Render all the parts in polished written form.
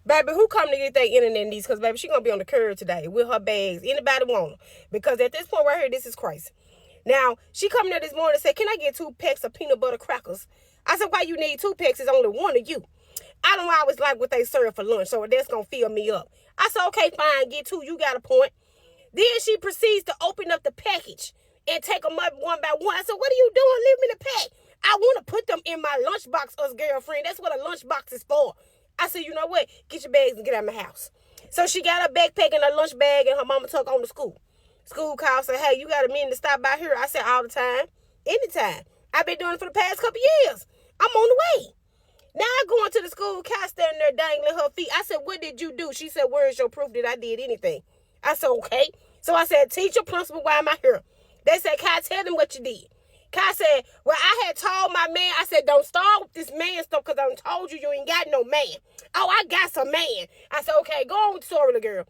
Baby, who come to get their internet needs? Because, baby, she going to be on the curb today with her bags. Anybody want them? Because at this point right here, this is crazy. Now, she come there this morning and said, can I get 2 packs of peanut butter crackers? I said, why you need 2 packs? It's only one of you. I don't always like what they serve for lunch, so that's going to fill me up. I said, okay, fine, get 2. You got a point. Then she proceeds to open up the package and take them up one by one. I said, what are you doing? Leave me the pack. I want to put them in my lunchbox, us girlfriend. That's what a lunchbox is for. I said, you know what? Get your bags and get out of my house. So she got her backpack and her lunch bag, and her mama took on to school. School called, said, hey, you got a minute to stop by here? I said, all the time. Anytime. I've been doing it for the past couple years. I'm on the way. Now I go into the school, Kai standing there dangling her feet. I said, what did you do? She said, where is your proof that I did anything? I said, okay. So I said, teacher, principal, why am I here? They said, Kai, tell them what you did. Kai said, well, I had told my man, I said, don't start with this man stuff because I told you ain't got no man. Oh, I got some man. I said, okay, go on with the story, little girl.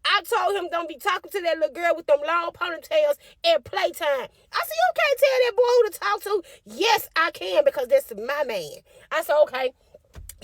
I told him don't be talking to that little girl with them long ponytails at playtime. I said, you can't tell that boy who to talk to. Yes, I can because that's my man. I said, okay.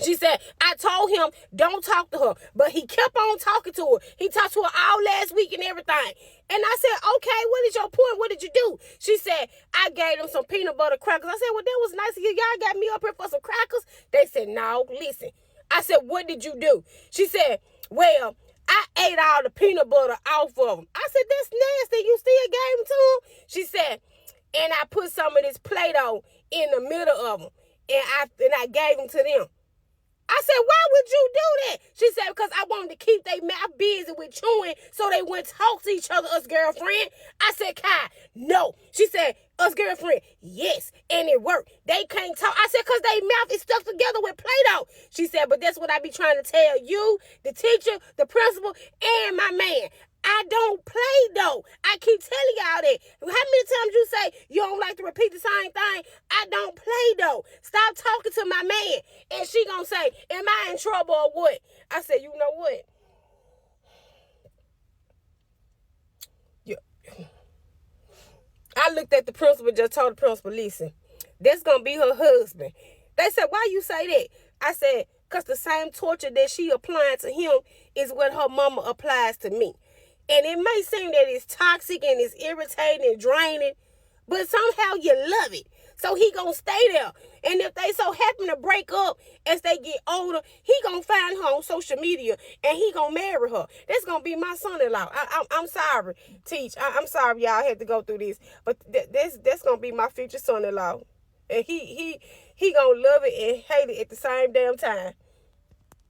She said, I told him don't talk to her, but he kept on talking to her. He talked to her all last week and everything. And I said, okay, what is your point? What did you do? She said, I gave them some peanut butter crackers. I said, well, that was nice of you. Y'all got me up here for some crackers? They said, no, listen. I said, what did you do? She said, well, I ate all the peanut butter off of them. I said, that's nasty. You still gave them to them? She said, and I put some of this Play-Doh in the middle of them, and I gave them to them. I said, why would you do that? She said, because I wanted to keep their mouth busy with chewing so they wouldn't talk to each other, us girlfriend. I said, Kai, no. She said, us girlfriend, yes. And it worked. They can't talk. I said, because their mouth is stuck together with Play-Doh. She said, but that's what I be trying to tell you, the teacher, the principal, and my man. I don't play though. I keep telling y'all that. How many times you say you don't like to repeat the same thing? I don't play though. Stop talking to my man. And she gonna say, am I in trouble or what? I said, you know what? Yeah. I looked at the principal, just told the principal, listen, that's gonna be her husband. They said, why you say that? I said, because the same torture that she applying to him is what her mama applies to me. And it may seem that it's toxic and it's irritating and draining, but somehow you love it. So he gonna stay there. And if they so happen to break up as they get older, he gonna find her on social media and he gonna marry her. That's gonna be my son-in-law. I'm sorry, Teach. I'm sorry y'all had to go through this, but that's gonna be my future son-in-law. And he gonna love it and hate it at the same damn time.